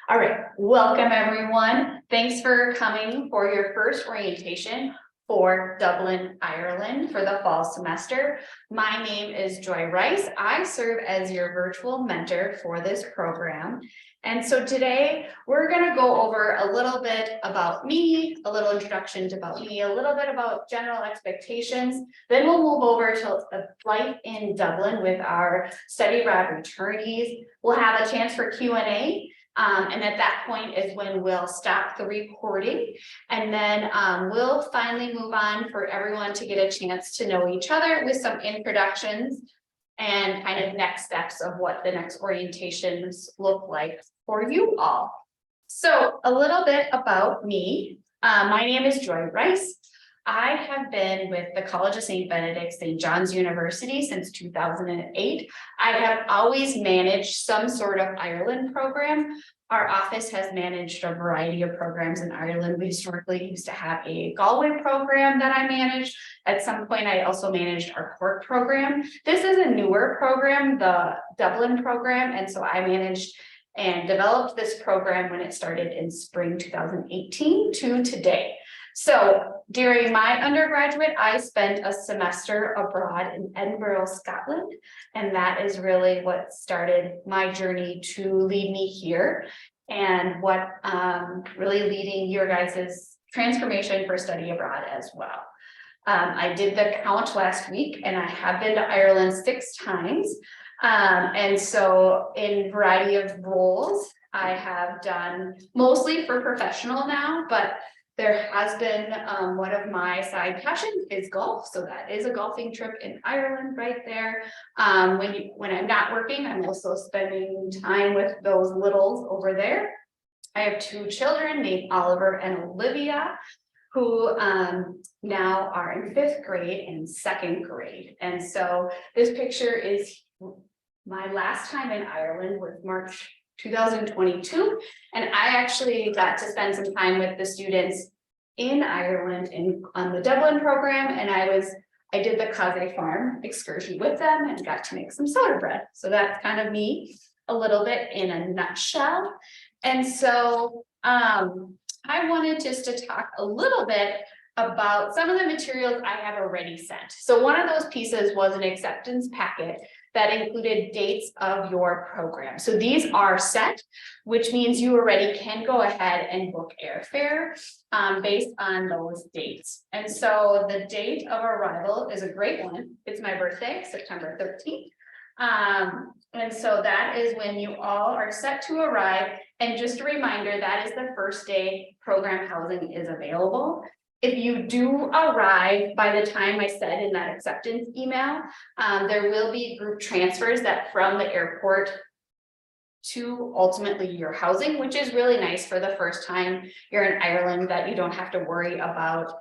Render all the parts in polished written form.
All right, welcome everyone. Thanks for coming for your first orientation for Dublin, Ireland for the fall semester. My name is Joy Rice. I serve as your virtual mentor for this program. And so today we're going to go over a little bit about me, a little introduction about me, a little bit about general expectations. Then we'll move over to life in Dublin with our study abroad returnees. We'll have a chance for Q&A. And at that point is when we'll stop the recording, and then we'll finally move on for everyone to get a chance to know each other with some introductions and kind of next steps of what the next orientations look like for you all. So a little bit about me. My name is Joy Rice. I have been with the College of St. Benedict St. John's University since 2008. I have always managed some sort of Ireland program. Our office has managed a variety of programs in Ireland. We historically used to have a Galway program that I managed. At some point, I also managed our Cork program. This is a newer program, the Dublin program, and so I managed and developed this program when it started in spring 2018 to today. So during my undergraduate, I spent a semester abroad in Edinburgh, Scotland, and that is really what started my journey to lead me here and what really leading your guys' transformation for study abroad as well. I did the count last week, and I have been to Ireland 6 times. And so in a variety of roles, I have done mostly for professional now, but there has been one of my side passions is golf. So that is a golfing trip in Ireland right there. When I'm not working, I'm also spending time with those littles over there. I have 2 children named Oliver and Olivia, who now are in 5th grade and 2nd grade. And so this picture is my last time in Ireland was March 2022, and I actually got to spend some time with the students in Ireland on the Dublin program, and I did the Kaze Farm excursion with them and got to make some soda bread. So that's kind of me a little bit in a nutshell. And so I wanted just to talk a little bit about some of the materials I have already sent. So one of those pieces was an acceptance packet that included dates of your program. So these are set, which means you already can go ahead and book airfare based on those dates. And so the date of arrival is a great one. It's my birthday, September 13th. And so that is when you all are set to arrive. And just a reminder, that is the first day program housing is available. If you do arrive by the time I said in that acceptance email, there will be group transfers that from the airport to ultimately your housing, which is really nice for the first time you're in Ireland, that you don't have to worry about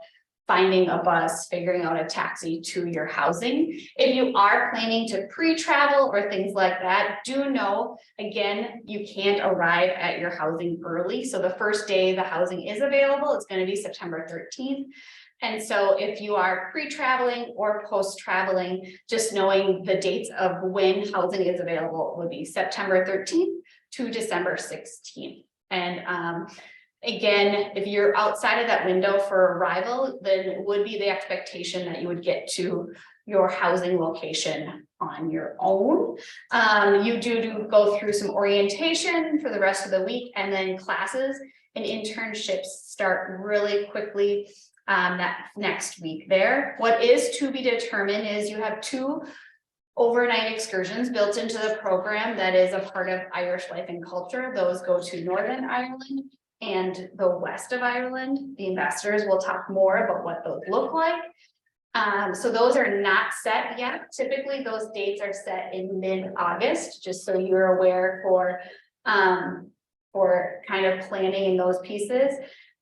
finding a bus, figuring out a taxi to your housing. If you are planning to pre-travel or things like that, do know, again, you can't arrive at your housing early. So the first day the housing is available, it's going to be September 13th. And so if you are pre-traveling or post-traveling, just knowing the dates of when housing is available would be September 13th to December 16th. And again, if you're outside of that window for arrival, then it would be the expectation that you would get to your housing location on your own. You do go through some orientation for the rest of the week, and then classes and internships start really quickly that next week there. What is to be determined is you have 2 overnight excursions built into the program that is a part of Irish life and culture. Those go to Northern Ireland and the west of Ireland. The ambassadors will talk more about what those look like. So those are not set yet. Typically those dates are set in mid-August, just so you're aware for kind of planning in those pieces.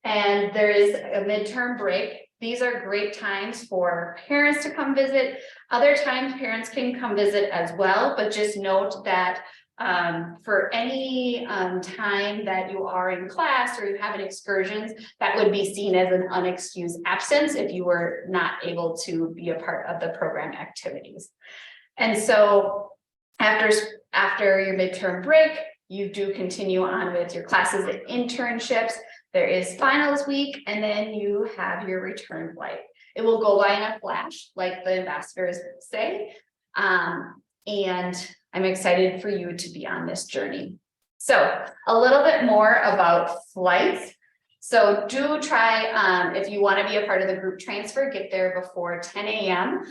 And there is a midterm break. These are great times for parents to come visit. Other times parents can come visit as well, but just note that for any time that you are in class or you have an excursions, that would be seen as an unexcused absence if you were not able to be a part of the program activities. And so after your midterm break, you do continue on with your classes and internships. There is finals week, and then you have your return flight. It will go by in a flash, like the ambassadors say. And I'm excited for you to be on this journey. So a little bit more about flights. So do try, if you want to be a part of the group transfer, get there before 10 a.m.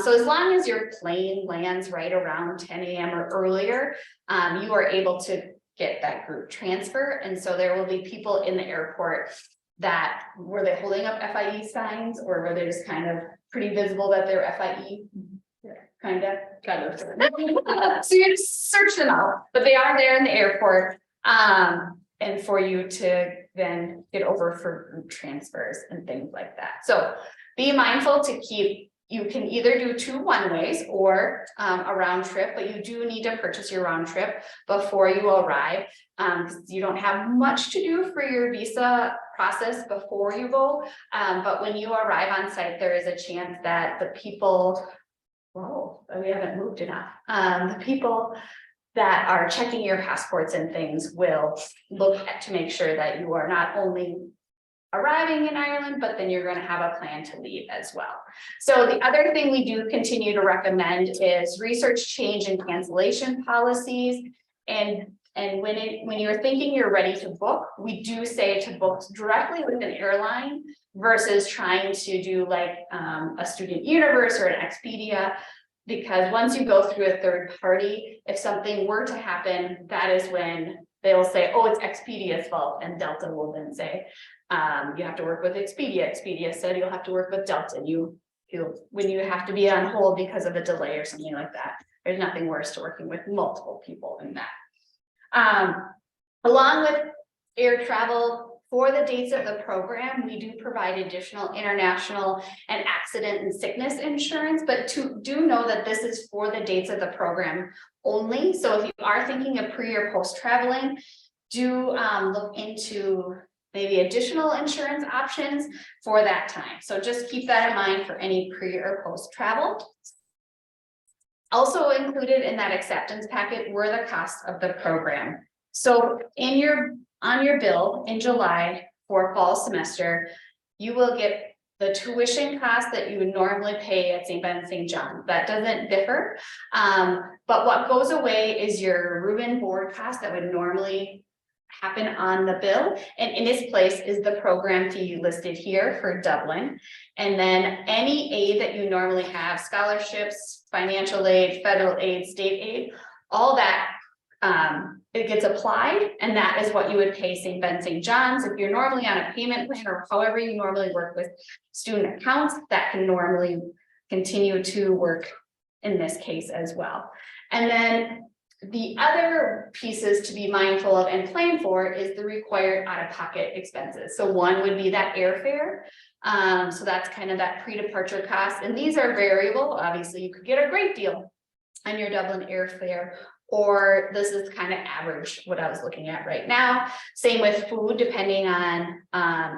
So as long as your plane lands right around 10 a.m. or earlier, you are able to get that group transfer. And so there will be people in the airport that were they holding up FIE signs, or were they just kind of pretty visible that they're FIE? Kind of. So you just search them out, but they are there in the airport. And for you to then get over for group transfers and things like that. So be mindful to keep, you can either do 2 one-ways or a round trip, but you do need to purchase your round trip before you arrive. Because you don't have much to do for your visa process before you go. But when you arrive on site, there is a chance that the people, whoa, we haven't moved enough. The people that are checking your passports and things will look at to make sure that you are not only arriving in Ireland, but then you're going to have a plan to leave as well. So the other thing we do continue to recommend is research change and cancellation policies. And when you're thinking you're ready to book, we do say to book directly with an airline versus trying to do like a Student Universe or an Expedia. Because once you go through a third party, if something were to happen, that is when they'll say, oh, it's Expedia's fault. And Delta will then say, you have to work with Expedia. Expedia said you'll have to work with Delta. When you have to be on hold because of a delay or something like that, there's nothing worse to working with multiple people in that. Along with air travel, for the dates of the program, we do provide additional international and accident and sickness insurance, but do know that this is for the dates of the program only. So if you are thinking of pre or post traveling, do look into maybe additional insurance options for that time. So just keep that in mind for any pre or post travel. Also included in that acceptance packet were the costs of the program. So on your bill in July for fall semester, you will get the tuition cost that you would normally pay at St. Ben and St. John. That doesn't differ. But what goes away is your room and board cost that would normally happen on the bill. And in its place is the program fee listed here for Dublin. And then any aid that you normally have, scholarships, financial aid, federal aid, state aid, all that it gets applied, and that is what you would pay St. Ben, St. John's. If you're normally on a payment plan or however you normally work with student accounts, that can normally continue to work in this case as well. And then the other pieces to be mindful of and plan for is the required out-of-pocket expenses. So one would be that airfare. So that's kind of that pre-departure cost. And these are variable. Obviously, you could get a great deal on your Dublin airfare, or this is kind of average, what I was looking at right now. Same with food, depending on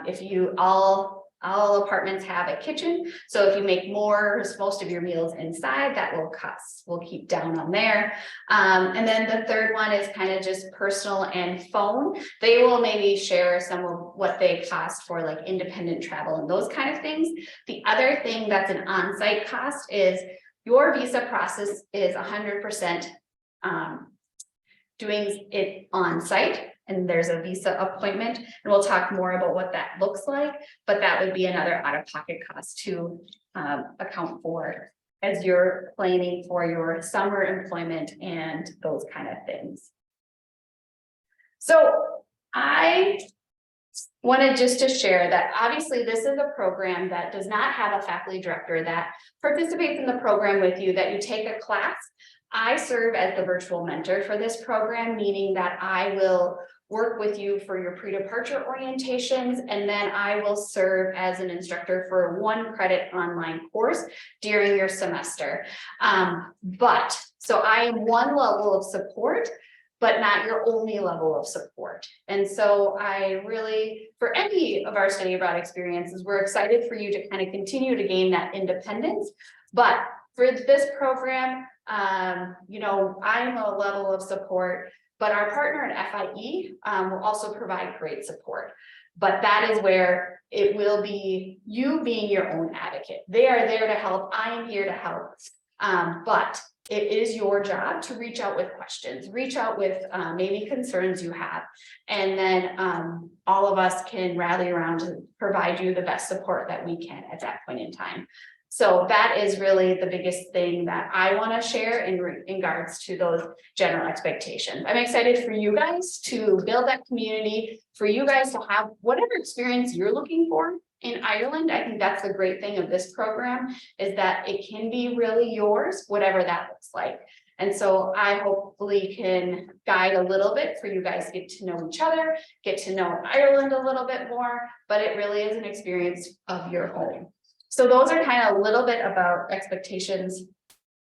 if you all apartments have a kitchen. So if you make most of your meals inside, that will keep down on there. And then the third one is kind of just personal and phone. They will maybe share some of what they cost for like independent travel and those kind of things. The other thing that's an on-site cost is your visa process is 100% doing it on site, and there's a visa appointment, and we'll talk more about what that looks like, but that would be another out-of-pocket cost to account for as you're planning for your summer employment and those kind of things. So I wanted just to share that obviously this is a program that does not have a faculty director that participates in the program with you, that you take a class. I serve as the virtual mentor for this program, meaning that I will work with you for your pre-departure orientations, and then I will serve as an instructor for 1 credit online course during your semester. So I am one level of support, but not your only level of support. And so I really, for any of our study abroad experiences, we're excited for you to kind of continue to gain that independence. But for this program, I'm a level of support but our partner at FIE will also provide great support. But that is where it will be you being your own advocate. They are there to help. I am here to help. But it is your job to reach out with questions, reach out with maybe concerns you have. And then all of us can rally around to provide you the best support that we can at that point in time. So that is really the biggest thing that I want to share in regards to those general expectations. I'm excited for you guys to build that community, for you guys to have whatever experience you're looking for in Ireland. I think that's the great thing of this program, is that it can be really yours, whatever that looks like. And so I hopefully can guide a little bit for you guys to get to know each other, get to know Ireland a little bit more, but it really is an experience of your own. So those are kind of a little bit about expectations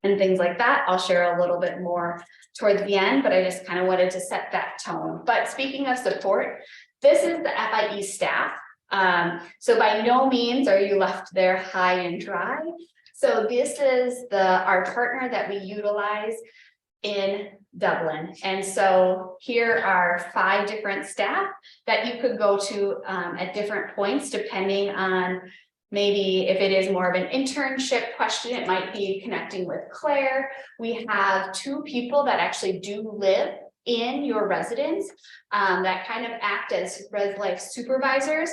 and things like that. I'll share a little bit more towards the end, but I just kind of wanted to set that tone. But speaking of support, this is the FIE staff. So by no means are you left there high and dry. So this is our partner that we utilize in Dublin. And so here are 5 different staff that you could go to at different points, depending on maybe if it is more of an internship question, it might be connecting with Claire. We have 2 people that actually do live in your residence that kind of act as res life supervisors.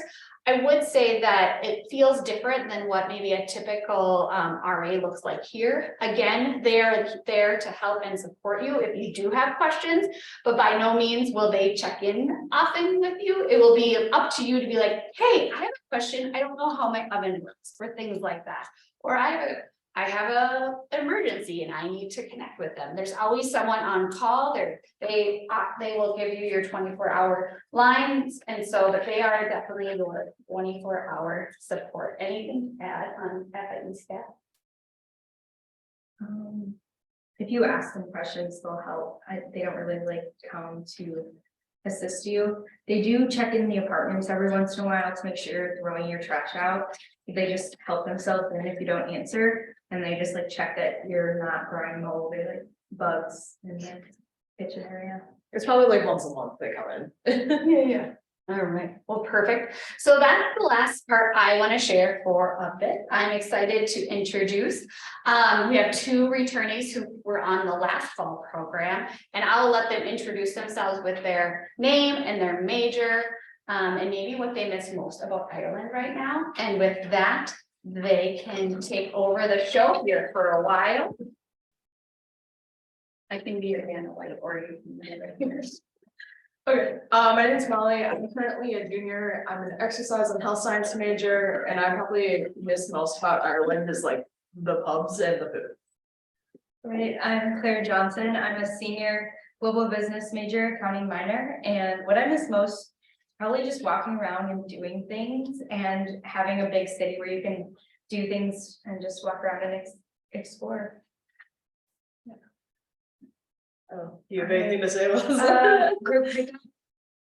I would say that it feels different than what maybe a typical RA looks like here. Again, they're there to help and support you if you do have questions, but by no means will they check in often with you. It will be up to you to be like, hey, I have a question. I don't know how my oven works, or things like that. Or I have an emergency and I need to connect with them. There's always someone on call. They will give you your 24-hour lines, and so but they are definitely your 24-hour support. Anything to add on FIE staff? If you ask them questions, they'll help. They don't really like come to assist you. They do check in the apartments every once in a while to make sure you're throwing your trash out. They just help themselves in if you don't answer. And they just like check that you're not growing mold or like bugs in the kitchen area. It's probably like once a month they come in. Yeah. All right, well, perfect. So that's the last part I want to share for a bit. I'm excited to introduce. We have 2 returnees who were on the last fall program, and I'll let them introduce themselves with their name and their major, and maybe what they miss most about Ireland right now. And with that, they can take over the show here for a while. I can be your Anna White or you can. Okay, my name is Molly. I'm currently a junior. I'm an exercise and health science major, and I probably miss most about Ireland is like the pubs and the food. Right, I'm Claire Johnson. I'm a senior global business major, accounting minor, and what I miss most, probably just walking around and doing things and having a big city where you can do things and just walk around and explore. Oh, do you have anything to say about this? Group pickup.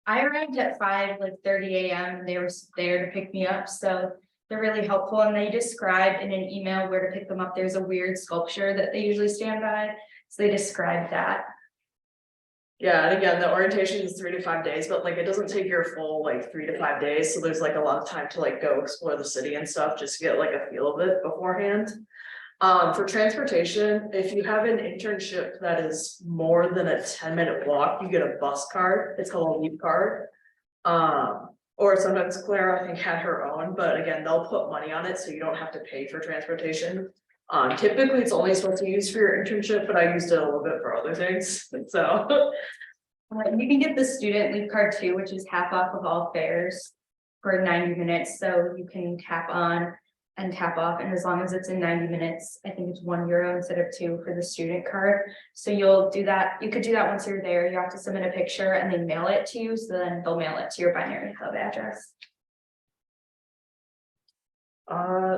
I arrived at 5:30 a.m. and they were there to pick me up, so they're really helpful, and they described in an email where to pick them up. There's a weird sculpture that they usually stand by, so they described that. Yeah, and again, the orientation is 3 to 5 days, but like it doesn't take your full like 3 to 5 days, so there's like a lot of time to like go explore the city and stuff, just to get like a feel of it beforehand. For transportation, if you have an internship that is more than a 10-minute walk, you get a bus card. It's called a leap card. Or sometimes Claire, I think, had her own, but again, they'll put money on it, so you don't have to pay for transportation. Typically it's only supposed to be used for your internship, but I used it a little bit for other things, so. You can get the student leap card too, which is half off of all fares for 90 minutes, so you can tap on and tap off, and as long as it's in 90 minutes, I think it's €1 instead of 2 for the student card. So you'll do that. You could do that once you're there. You have to submit a picture and they mail it to you, so then they'll mail it to your binary hub address.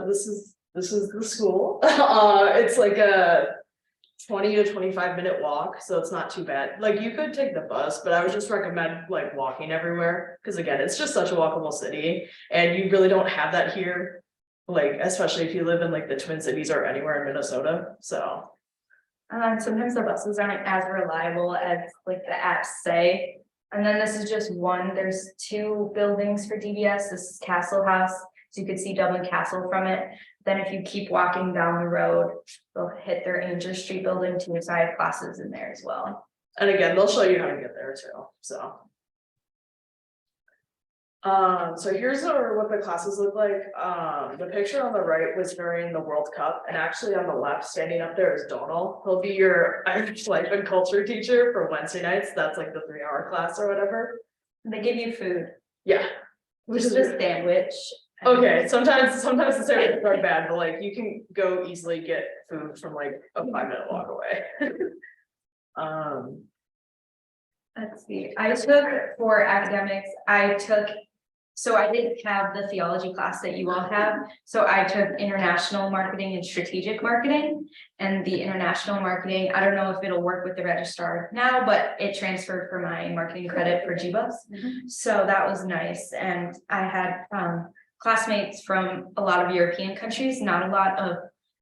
This is the school. It's like a 20 to 25 minute walk, so it's not too bad. Like you could take the bus, but I would just recommend like walking everywhere, because again, it's just such a walkable city, and you really don't have that here. Like, especially if you live in like the Twin Cities or anywhere in Minnesota. So Sometimes the buses aren't as reliable as like the apps say. And then this is just one, there's 2 buildings for DBS. This is Castle House, so you could see Dublin Castle from it. Then if you keep walking down the road, they'll hit their Angel Street building too, so I have classes in there as well. And again, they'll show you how to get there too, so. So here's what the classes look like. The picture on the right was during the World Cup, and actually on the left, standing up there is Donal. He'll be your Irish life and culture teacher for Wednesday nights. That's like the 3-hour class or whatever. They give you food, Yeah. which is a sandwich. Okay, sometimes the services are bad, but like you can go easily get food from like a 5-minute walk away. Let's see, I took for academics, so I didn't have the theology class that you all have. So I took international marketing and strategic marketing, and the international marketing, I don't know if it'll work with the registrar now, but it transferred for my marketing credit for GBUS. So that was nice. And I had classmates from a lot of European countries, not a lot of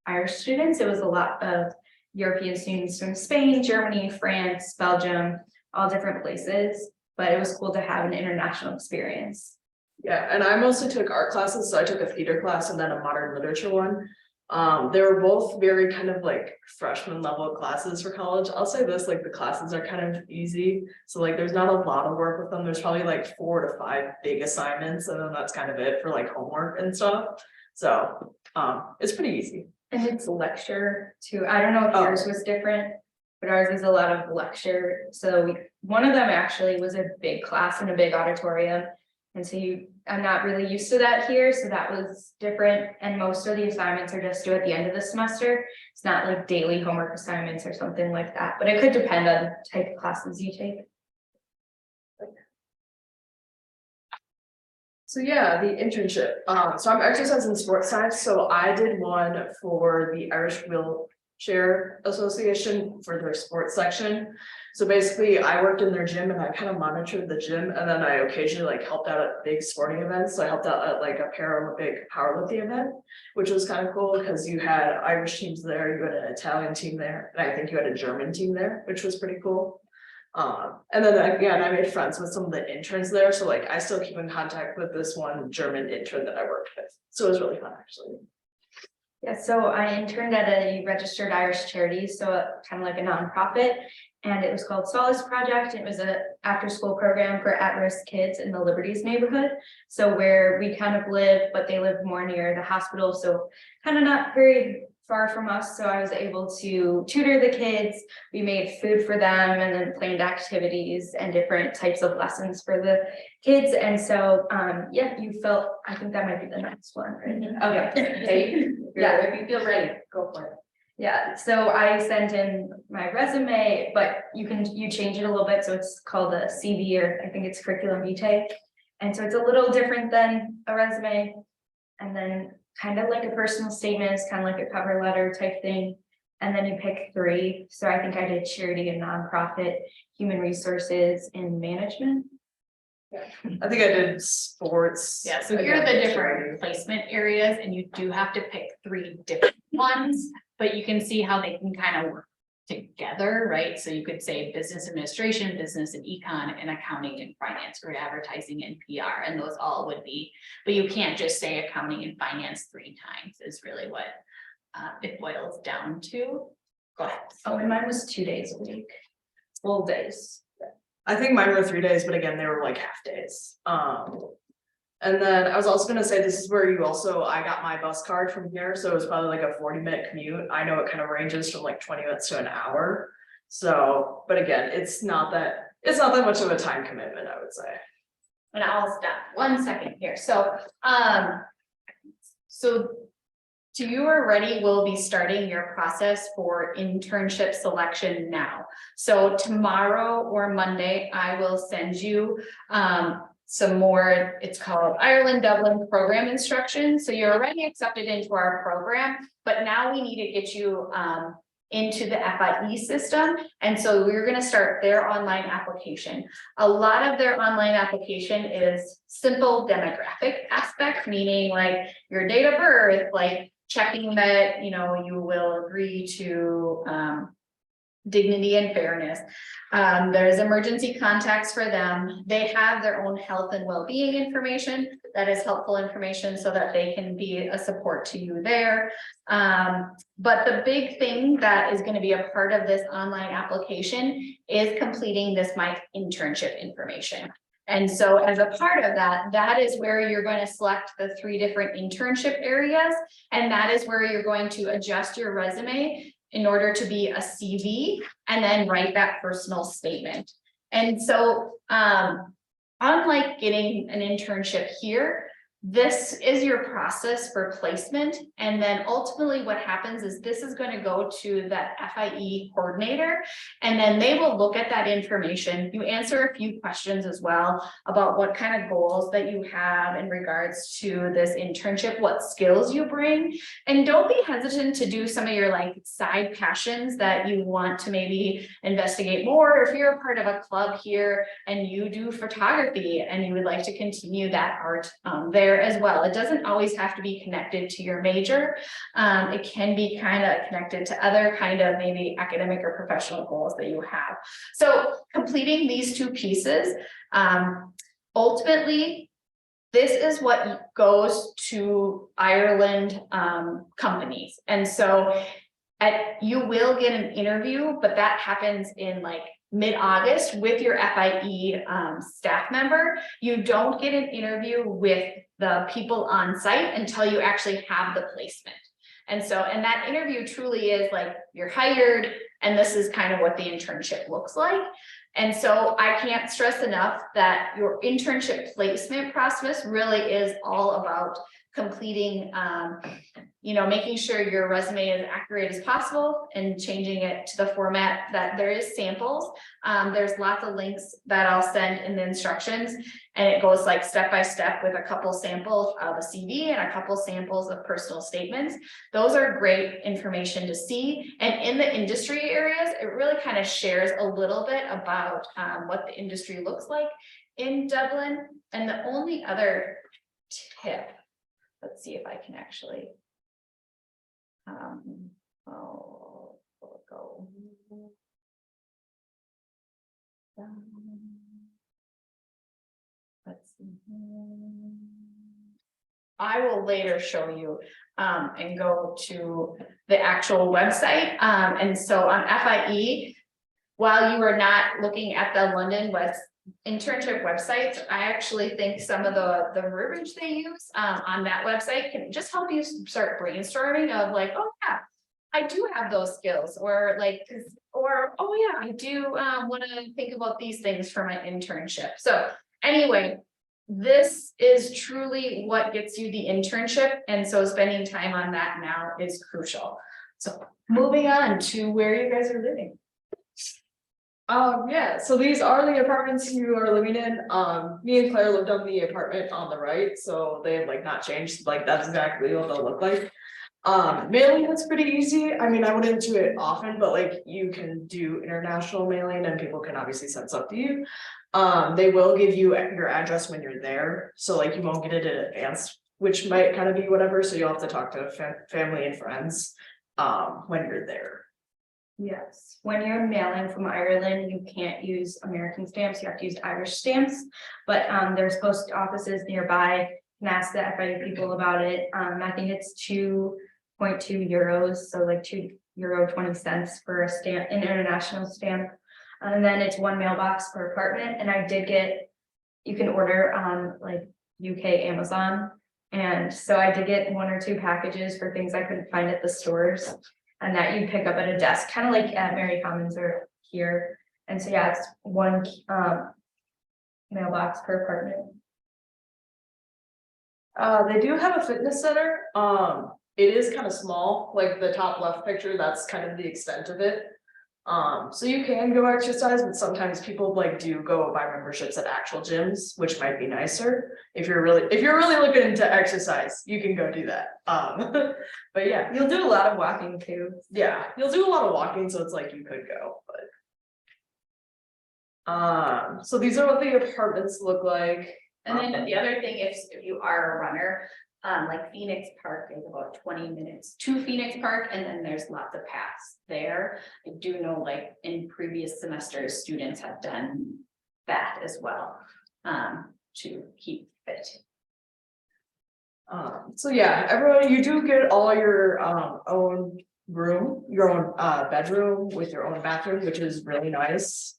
Irish students. It was a lot of European students from Spain, Germany, France, Belgium, all different places, but it was cool to have an international experience. Yeah, and I mostly took art classes, so I took a theater class and then a modern literature one. They were both very kind of like freshman level classes for college. I'll say this, like the classes are kind of easy, so like there's not a lot of work with them. There's probably like 4 to 5 big assignments, and then that's kind of it for like homework and stuff. So it's pretty easy. And it's a lecture too. I don't know if yours was different, but ours is a lot of lecture. So one of them actually was a big class in a big auditorium. And so I'm not really used to that here, so that was different. And most of the assignments are just due at the end of the semester. It's not like daily homework assignments or something like that, but it could depend on the type of classes you take. So yeah, the internship. So I'm exercise and sports science. So I did one for the Irish Wheelchair Association for their sports section. So basically I worked in their gym and I kind of monitored the gym, and then I occasionally like helped out at big sporting events. So I helped out at like a Paralympic powerlifting event, which was kind of cool because you had Irish teams there, you had an Italian team there, and I think you had a German team there, which was pretty cool. And then again, I made friends with some of the interns there. So like I still keep in contact with this one German intern that I worked with. So it was really fun actually. Yeah, so I interned at a registered Irish charity, so kind of like a nonprofit, and it was called Solace Project. It was a after-school program for at-risk kids in the Liberties neighborhood. So where we kind of live, but they live more near the hospital, so kind of not very far from us. So I was able to tutor the kids. We made food for them and then planned activities and different types of lessons for the kids. And so, yeah, I think that might be the next one, right? Okay. Yeah, if you feel ready, go for it. Yeah, so I sent in my resume, but you change it a little bit. So it's called a CV, or I think it's curriculum vitae. And so it's a little different than a resume. And then kind of like a personal statement, is kind of like a cover letter type thing. And then you pick 3. So I think I did charity and nonprofit, human resources, and management. Yeah, I think I did sports. Yeah, so here are the different placement areas, and you do have to pick 3 different ones, but you can see how they can kind of work together, right? So you could say business administration, business and econ, and accounting and finance, or advertising and PR, and those all would be, but you can't just say accounting and finance 3 times is really what it boils down to. Go ahead. Oh, and mine was 2 days a week, full days. I think mine were 3 days, but again, they were like half days. And then I was also gonna say, this is where I got my bus card from here, so it was probably like a 40-minute commute. I know it kind of ranges from like 20 minutes to an hour. So, but again, it's not that much of a time commitment, I would say. And I'll stop 1 second here. So, to you are ready, we'll be starting your process for internship selection now. So tomorrow or Monday, I will send you some more, it's called Ireland-Dublin program instructions. So you're already accepted into our program, but now we need to get you into the FIE system. And so we're going to start their online application. A lot of their online application is simple demographic aspect, meaning like your date of birth, like checking that, you know, you will agree to dignity and fairness. There's emergency contacts for them. They have their own health and well-being information that is helpful information so that they can be a support to you there. But the big thing that is going to be a part of this online application is completing this My Internship information. And so as a part of that, that is where you're going to select the 3 different internship areas. And that is where you're going to adjust your resume in order to be a CV and then write that personal statement. And so, unlike getting an internship here, this is your process for placement. And then ultimately what happens is this is going to go to the FIE coordinator, and then they will look at that information. You answer a few questions as well about what kind of goals that you have in regards to this internship, what skills you bring, and don't be hesitant to do some of your like side passions that you want to maybe investigate more. If you're a part of a club here and you do photography and you would like to continue that art there as well. It doesn't always have to be connected to your major. It can be kind of connected to other kind of maybe academic or professional goals that you have. So completing these 2 pieces, ultimately, this is what goes to Ireland companies. And so you will get an interview, but that happens in like mid-August with your FIE staff member. You don't get an interview with the people on site until you actually have the placement. And so, and that interview truly is like, you're hired, and this is kind of what the internship looks like. And so I can't stress enough that your internship placement process really is all about completing, making sure your resume is accurate as possible and changing it to the format that there is samples. There's lots of links that I'll send in the instructions, and it goes like step by step with a couple samples of a CV and a couple samples of personal statements. Those are great information to see. And in the industry areas, it really kind of shares a little bit about what the industry looks like in Dublin. And the only other tip, let's see if I can actually, go. Let's see. I will later show you and go to the actual website. And so on FIE, while you are not looking at the London West internship websites, I actually think some of the verbiage they use on that website can just help you start brainstorming of like, oh yeah, I do have those skills, or like, or oh yeah, I do want to think about these things for my internship. So anyway, this is truly what gets you the internship, and so spending time on that now is crucial. So moving on to where you guys are living. Yeah, so these are the apartments you are living in. Me and Claire lived on the apartment on the right, so they have like not changed, like that's exactly what they'll look like. Mailing is pretty easy. I mean, I wouldn't do it often, but like you can do international mailing and people can obviously send stuff to you. They will give you your address when you're there, so like you won't get it in advance, which might kind of be whatever, so you'll have to talk to family and friends when you're there. Yes, when you're mailing from Ireland, you can't use American stamps, you have to use Irish stamps. But there's post offices nearby, and ask the FIU people about it. I think it's 2.2 euros, so like €2.20 for a stamp, an international stamp. And then it's 1 mailbox per apartment. And I did get, you can order on like UK Amazon. And so I did get 1 or 2 packages for things I couldn't find at the stores, and that you pick up at a desk, kind of like at Mary Commons or here. And so yeah, it's 1 mailbox per apartment. They do have a fitness center. It is kind of small, like the top left picture, that's kind of the extent of it. So you can go exercise, but sometimes people like do go buy memberships at actual gyms, which might be nicer. If you're really looking into exercise, you can go do that. But yeah, You'll do a lot of walking too. yeah, you'll do a lot of walking, so it's like you could go, but. So these are what the apartments look like. And then the other thing, if you are a runner, Like Phoenix Park is about 20 minutes to Phoenix Park, and then there's lots of paths there. I do know like in previous semesters, students have done that as well, to keep fit. So yeah, everyone, you do get all your own room, your own bedroom with your own bathroom, which is really nice.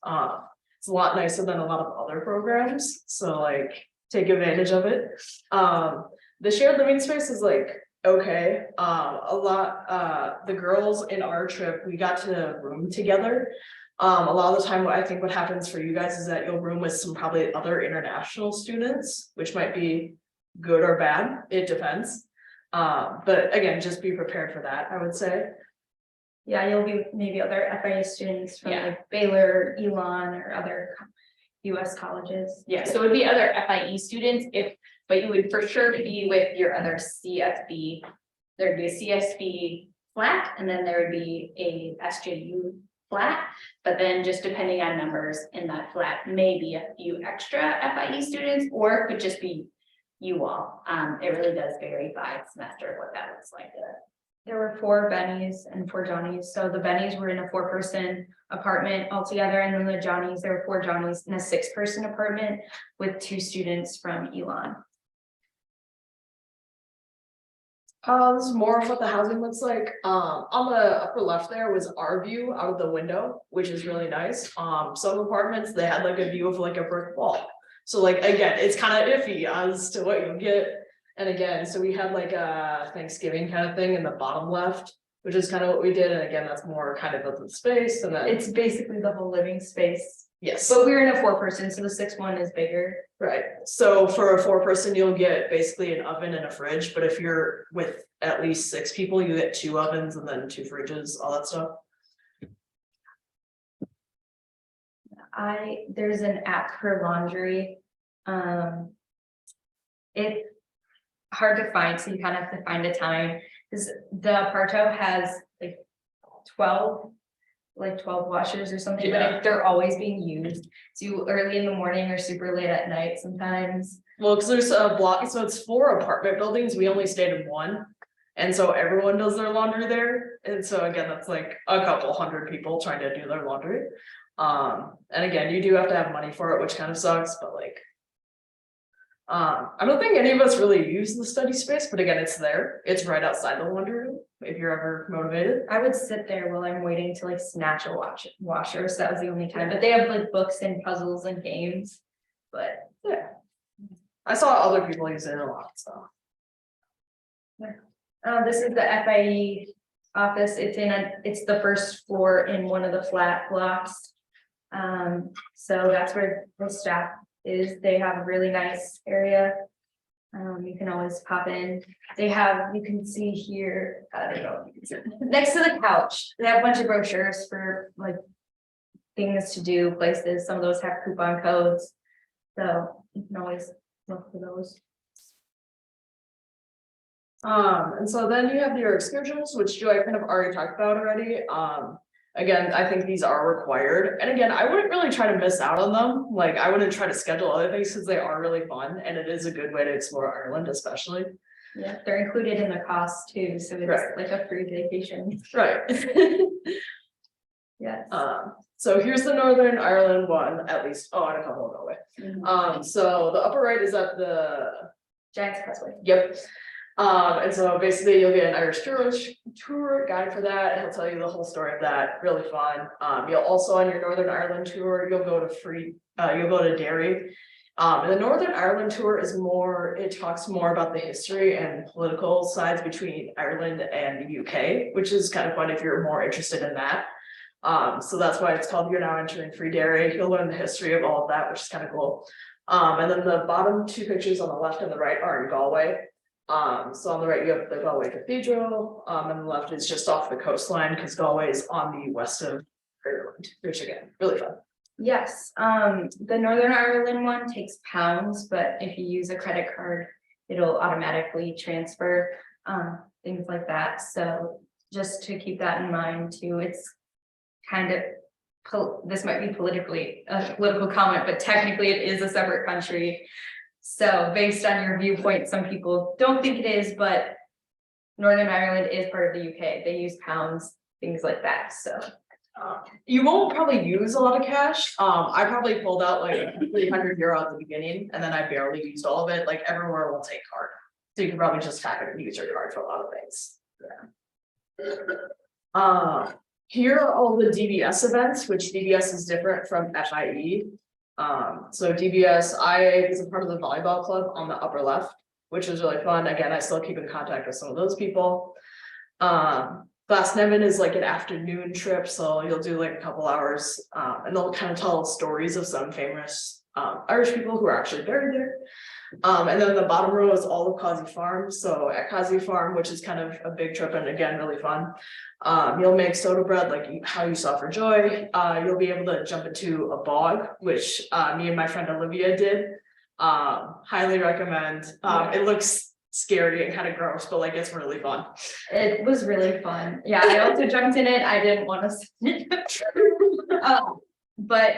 It's a lot nicer than a lot of other programs, so like take advantage of it. The shared living space is like okay. A lot the girls in our trip, we got to room together. A lot of the time, what I think what happens for you guys is that you'll room with some probably other international students, which might be good or bad, it depends. But again, just be prepared for that, I would say. Yeah, you'll be maybe other FIU students from Yeah. like Baylor, Elon, or other US colleges. Yeah, so it would be other FIE students but you would for sure be with your other CSB. There'd be a CSB flat, and then there would be a SJU flat. But then just depending on numbers in that flat, maybe a few extra FIE students, or it could just be you all. It really does vary by semester what that looks like. There were 4 Bennies and 4 Johnnies. So the Bennies were in a 4-person apartment altogether, and then the Johnnies, there were 4 Johnnies in a 6-person apartment with 2 students from Elon. This is more of what the housing looks like. On the upper left there was our view out of the window, which is really nice. Some apartments, they had like a view of like a brick wall. So like, again, it's kind of iffy as to what you get. And again, so we had like a Thanksgiving kind of thing in the bottom left, which is kind of what we did. And again, that's more kind of open space, and then It's basically the whole living space, yes. but we're in a 4-person, so the 6th one is bigger. Right, so for a 4-person, you'll get basically an oven and a fridge, but if you're with at least 6 people, you get 2 ovens and then 2 fridges, all that stuff. There's an app for laundry. It's hard to find, so you kind of have to find a time, because the Aparto has like 12 washers or something, Yeah. but they're always being used. So early in the morning or super late at night sometimes. Well, because there's a block, so it's 4 apartment buildings, we only stayed in 1. And so everyone does their laundry there, and so again, that's like a couple hundred people trying to do their laundry. And again, you do have to have money for it, which kind of sucks, but like. I don't think any of us really use the study space, but again, it's there, it's right outside the laundry room, if you're ever motivated. I would sit there while I'm waiting to like snatch a washer, so that was the only time, but they have like books and puzzles and games, but. Yeah. I saw other people use it a lot, so. This is the FIE office. It's the 1st floor in one of the flat blocks. So that's where the staff is. They have a really nice area. You can always pop in. You can see here, I don't know, next to the couch, they have a bunch of brochures for like things to do, places. Some of those have coupon codes. So you can always look for those. And so then you have your excursions, which Joy kind of already talked about already. Again, I think these are required. And again, I wouldn't really try to miss out on them. Like I wouldn't try to schedule other things because they are really fun and it is a good way to explore Ireland, especially. Yeah, they're included in the cost too, so it's Right. like a free vacation. Right. Yes. So here's the Northern Ireland one, at least. Oh, and a couple of Galway. Mhm. So the upper right is at the Giants Expressway. Yep. And so basically you'll get an Irish tour guide for that, and he'll tell you the whole story of that, really fun. You'll also on your Northern Ireland tour, you'll go to Derry. And the Northern Ireland tour is it talks more about the history and political sides between Ireland and the UK, which is kind of fun if you're more interested in that. So that's why it's called You're Now Entering Free Derry. You'll learn the history of all of that, which is kind of cool. And then the bottom 2 pictures on the left and the right are in Galway. So on the right, you have the Galway Cathedral, and the left is just off the coastline because Galway is on the west of Ireland, which again, really fun. Yes, the Northern Ireland one takes pounds, but if you use a credit card, it'll automatically transfer, things like that. So just to keep that in mind too, it's kind of, this might be a political comment, but technically it is a separate country. So based on your viewpoint, some people don't think it is, but Northern Ireland is part of the UK. They use pounds, things like that, so. You won't probably use a lot of cash. I probably pulled out like 300 euro at the beginning and then I barely used all of it. Like everywhere will take card. So you can probably just tap it and use your card for a lot of things. Yeah. Here are all the DBS events, which DBS is different from FIE. So DBS, I was a part of the volleyball club on the upper left, which was really fun. Again, I still keep in contact with some of those people. Glasnevin is like an afternoon trip, so you'll do like a couple hours, and they'll kind of tell stories of some famous Irish people who are actually buried there. And then the bottom row is all of Causey Farm. So at Causey Farm, which is kind of a big trip and again really fun, you'll make soda bread like how you saw for Joy. You'll be able to jump into a bog, which me and my friend Olivia did. Highly recommend. It looks scary and kind of gross, but like it's really fun. It was really fun. Yeah, I also jumped in it. I didn't want to. But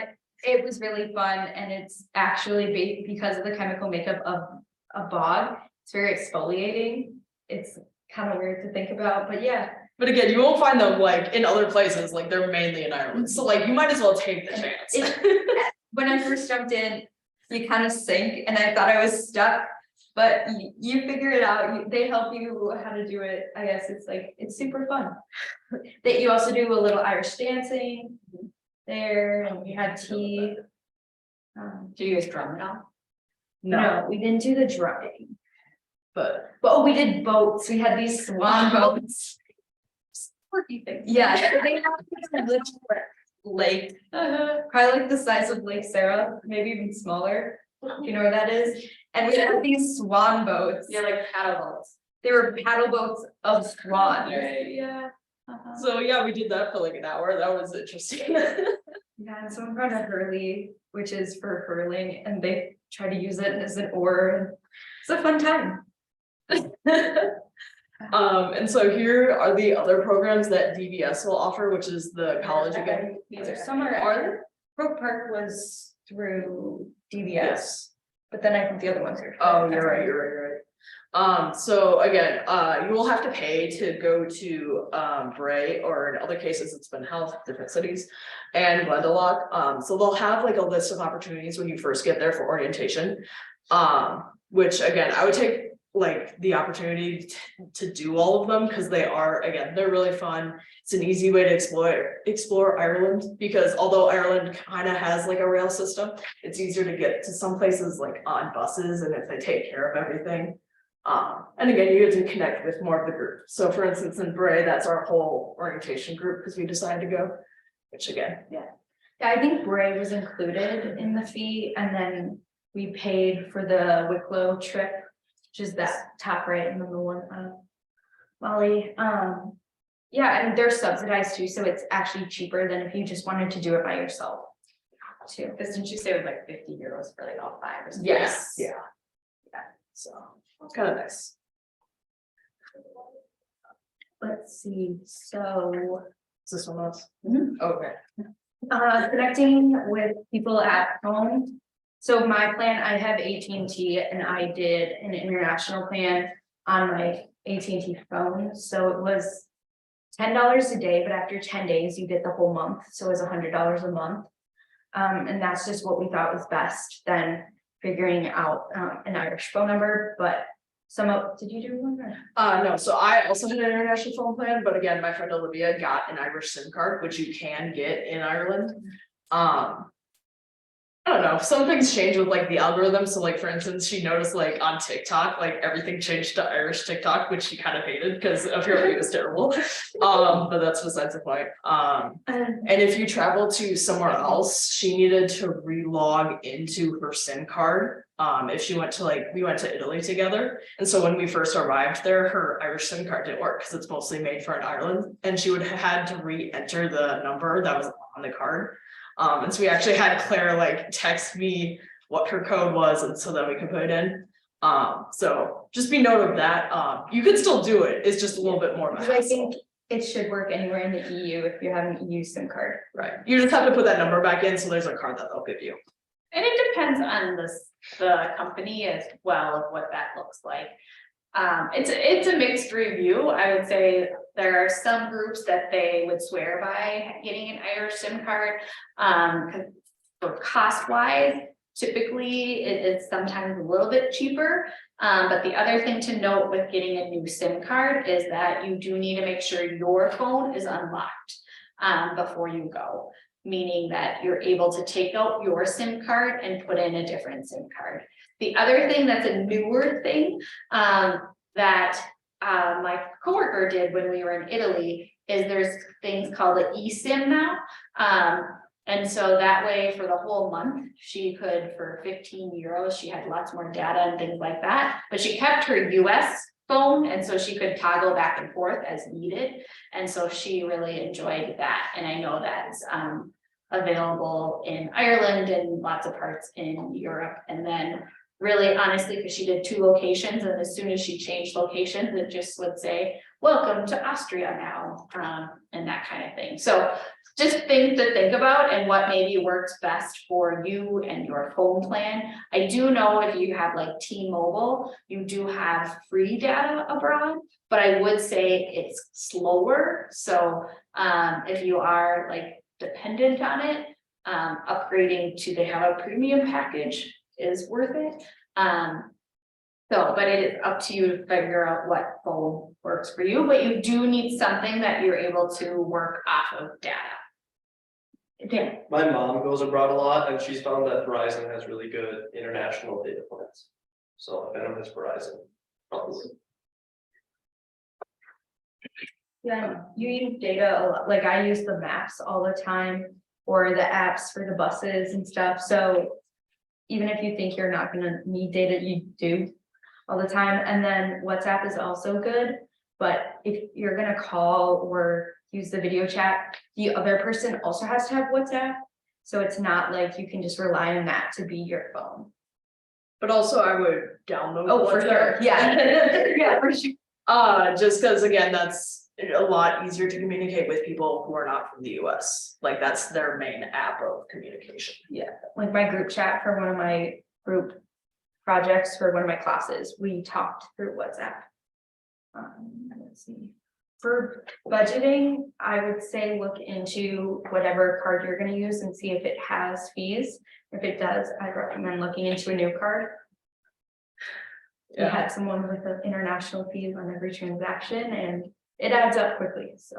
it was really fun, and it's actually because of the chemical makeup of a bog. It's very exfoliating. It's kind of weird to think about, but yeah. But again, you won't find them like in other places, like they're mainly in Ireland. So like you might as well take the chance. When I first jumped in, you kind of sink and I thought I was stuck, but you figure it out. They help you how to do it. I guess it's super fun. That you also do a little Irish dancing there, and we had tea. Do you guys drum at all? No, we didn't do the drumming, But we did boats. We had these swan boats. Quirky things. Yeah, so they have this little lake, probably like the size of Lake Sarah, maybe even smaller. You know where that is? And we had these swan boats. Yeah, like paddle boats. They were paddle boats of swans. Yeah. so yeah, we did that for like an hour. That was interesting. Yeah, and someone brought a hurley, which is for hurling, and they try to use it as an oar. It's a fun time. And so here are the other programs that DBS will offer, which is the college again. These are somewhere. Brook Park was through DBS, but then I think the other ones are. Oh, you're right. So again, you will have to pay to go to Bray, or in other cases it's been Health, different cities, and Glendalough. So they'll have like a list of opportunities when you first get there for orientation. Which again, I would take like the opportunity to do all of them, because they're really fun. It's an easy way to explore Ireland, because although Ireland kind of has like a rail system, it's easier to get to some places like on buses, and if they take care of everything. And again, you get to connect with more of the group. So for instance, in Bray, that's our whole orientation group, because we decided to go, which again, Yeah, I think Bray was included in the fee, and then we paid for the Wicklow trip, which is that top right in the middle one, Molly. Yeah, and they're subsidized too, so it's actually cheaper than if you just wanted to do it by yourself too. Because didn't you say it was like 50 euros for like all 5 or something? Yes. yeah. So it's kind of nice. Let's see, so. Is this one else? Mhm. Okay. Connecting with people at home. So my plan, I have AT&T, and I did an international plan on my AT&T phone. So it was $10 a day, but after 10 days, you get the whole month. So it was $100 a month. And that's just what we thought was best than figuring out an Irish phone number, but did you do one? No, so I also had an international phone plan, but again, my friend Olivia got an Irish SIM card, which you can get in Ireland. I don't know, some things change with like the algorithm. So like, for instance, she noticed like on TikTok, like everything changed to Irish TikTok, which she kind of hated because apparently it was terrible. But that's besides the point. And if you travel to somewhere else, she needed to relog into her SIM card. If she went to we went to Italy together. And so when we first arrived there, her Irish SIM card didn't work because it's mostly made for in Ireland. And she would have had to re-enter the number that was on the card. And so we actually had Claire like text me what her code was, and so that we could put it in. So just be note of that. You could still do it. It's just a little bit more of a Because I hassle. think it should work anywhere in the EU if you have an EU SIM card. Right. You just have to put that number back in. So there's a card that they'll give you. And it depends on the company as well of what that looks like. It's a mixed review. I would say there are some groups that they would swear by getting an Irish SIM card. 'Cause for cost wise, typically it is sometimes a little bit cheaper. But the other thing to note with getting a new SIM card is that you do need to make sure your phone is unlocked before you go. Meaning that you're able to take out your SIM card and put in a different SIM card. The other thing that's a newer thing that my coworker did when we were in Italy is there's things called an eSIM now. And so that way for the whole month, she could, for 15 euros, she had lots more data and things like that, but she kept her US phone, and so she could toggle back and forth as needed. And so she really enjoyed that. And I know that's available in Ireland and lots of parts in Europe. And then really honestly, because she did 2 locations, and as soon as she changed locations, it just would say, welcome to Austria now, and that kind of thing. So just things to think about and what maybe works best for you and your phone plan. I do know if you have like T-Mobile, you do have free data abroad, but I would say it's slower. So if you are like dependent on it, upgrading to, they have a premium package is worth it. But it is up to you to figure out what phone works for you, but you do need something that you're able to work off of data. Dan. My mom goes abroad a lot and she's found that Verizon has really good international data plans. So if anyone has Verizon, probably. Yeah, you use data a lot, like I use the maps all the time, or the apps for the buses and stuff, so. Even if you think you're not gonna need data, you do all the time, and then WhatsApp is also good. But if you're gonna call or use the video chat, the other person also has to have WhatsApp. So it's not like you can just rely on that to be your phone. But also I would download. Oh, for sure, WhatsApp. yeah, yeah, for sure. Just because again, that's a lot easier to communicate with people who are not from the US. Like that's their main app of communication. Yeah, like my group chat for one of my group projects for one of my classes, we talked through WhatsApp. Let's see. For budgeting, I would say look into whatever card you're gonna use and see if it has fees. If it does, I recommend looking into a new card. We had someone with the international fees on every transaction and it adds up quickly, so.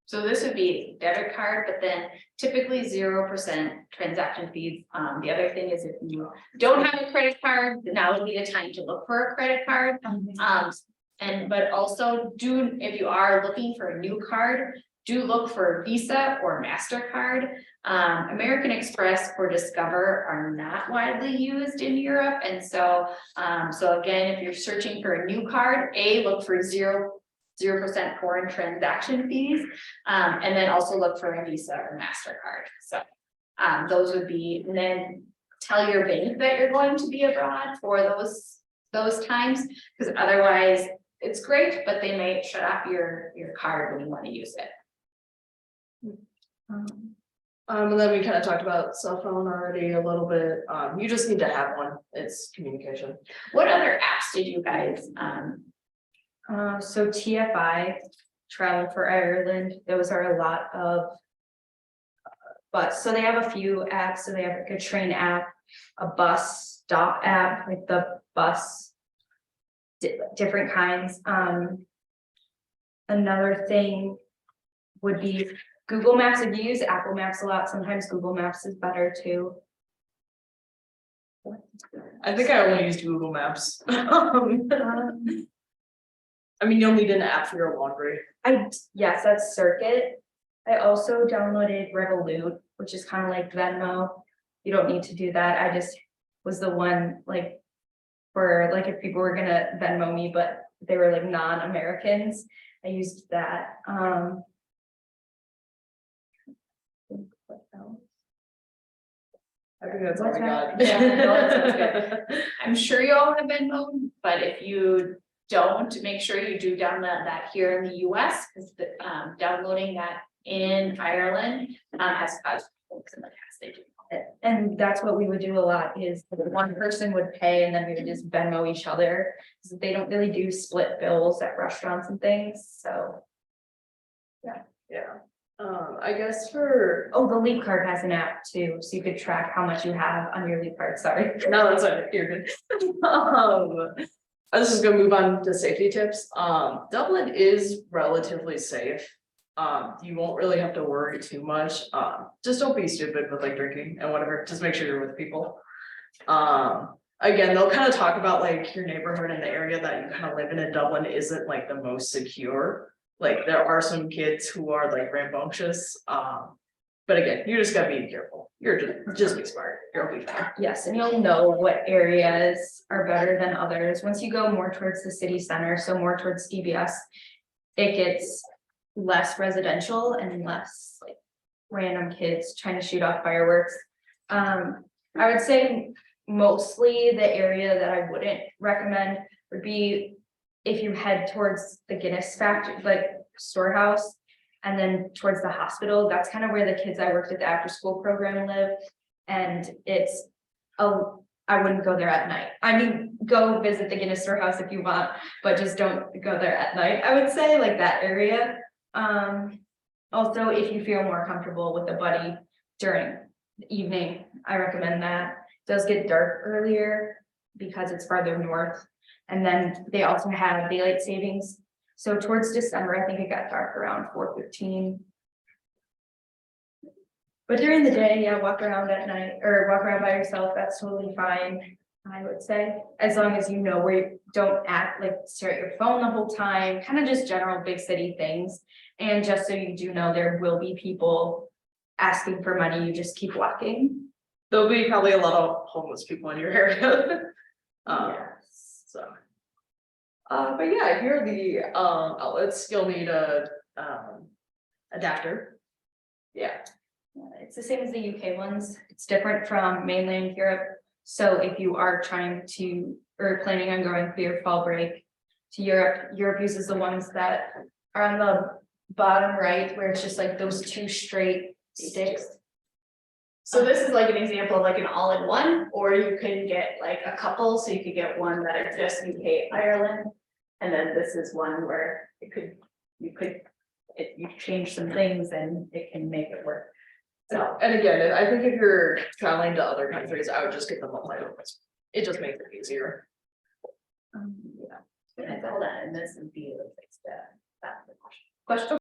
So this would be debit card, but then typically 0% transaction fees. The other thing is if you don't have a credit card, now would be the time to look for a credit card. But also if you are looking for a new card, do look for Visa or MasterCard. American Express or Discover are not widely used in Europe. And so again, if you're searching for a new card, look for 0% foreign transaction fees, and then also look for a Visa or MasterCard. So those would be, and then tell your bank that you're going to be abroad for those times, because otherwise it's great, but they may shut off your card when you want to use it. And then we kind of talked about cell phone already a little bit. You just need to have one. It's communication. What other apps did you guys So TFI, Travel for Ireland, those are a lot of. But so they have a few apps, so they have like a train app, a bus stop app, like the bus. Different kinds. Another thing would be Google Maps. If you use Apple Maps a lot, sometimes Google Maps is better too. I think I only used Google Maps. I mean, you'll need an app for your laundry. Yes, that's Circuit. I also downloaded Revolut, which is kind of like Venmo. You don't need to do that. I just was the one like for like if people were gonna Venmo me, but they were like non-Americans. I used that. What else? I think that's all I got. Yeah, no, that sounds good. I'm sure you all have Venmo, but if you don't, make sure you do download that here in the US, because downloading that in Ireland has caused folks in the past, they do And that's what we would do a lot is one person would pay and then we would just Venmo each other. 'Cause they don't really do split bills at restaurants and things, so. Yeah, I guess for, Oh, the Leap card has an app too, so you could track how much you have on your Leap card, sorry. no, that's not, you're good. I was just gonna move on to safety tips. Dublin is relatively safe. You won't really have to worry too much. Just don't be stupid with like drinking and whatever, just make sure you're with people. Again, they'll kind of talk about like your neighborhood and the area that you kind of live in Dublin isn't like the most secure. Like there are some kids who are like rambunctious, but again, you just gotta be careful. You're just be smart, you'll be fine. Yes, and you'll know what areas are better than others. Once you go more towards the city center, so more towards DBS. It gets less residential and less like random kids trying to shoot off fireworks. I would say mostly the area that I wouldn't recommend would be if you head towards the Guinness factory, like storehouse. And then towards the hospital, that's kind of where the kids I worked at the after school program live. And it's, I wouldn't go there at night. I mean, go visit the Guinness storehouse if you want, but just don't go there at night, I would say, like that area. Also, if you feel more comfortable with a buddy during the evening, I recommend that. It does get dark earlier because it's farther north. And then they also have daylight savings. So towards December, I think it got dark around 4:15. But during the day, yeah, walk around at night or walk around by yourself, that's totally fine, I would say. As long as you know where you don't act like stare at your phone the whole time, kind of just general big city things. And just so you do know, there will be people asking for money, you just keep walking. There'll be probably a lot of homeless people in your area. Yes. So. But yeah, here are the outlets. You'll need a adapter. Yeah, It's the same as the UK ones. It's different from mainland Europe. So if you are trying to, or planning on going for your fall break to Europe, Europe uses the ones that are on the bottom right, where it's just like those two straight sticks. So this is like an example of like an all-in-one, or you can get like a couple, so you could get one that is just UK, Ireland. And then this is one where you change some things and it can make it work. So, and again, I think if you're traveling to other countries, I would just get the multi-purpose. It just makes it easier. yeah. And all that, and this would be like that. Question?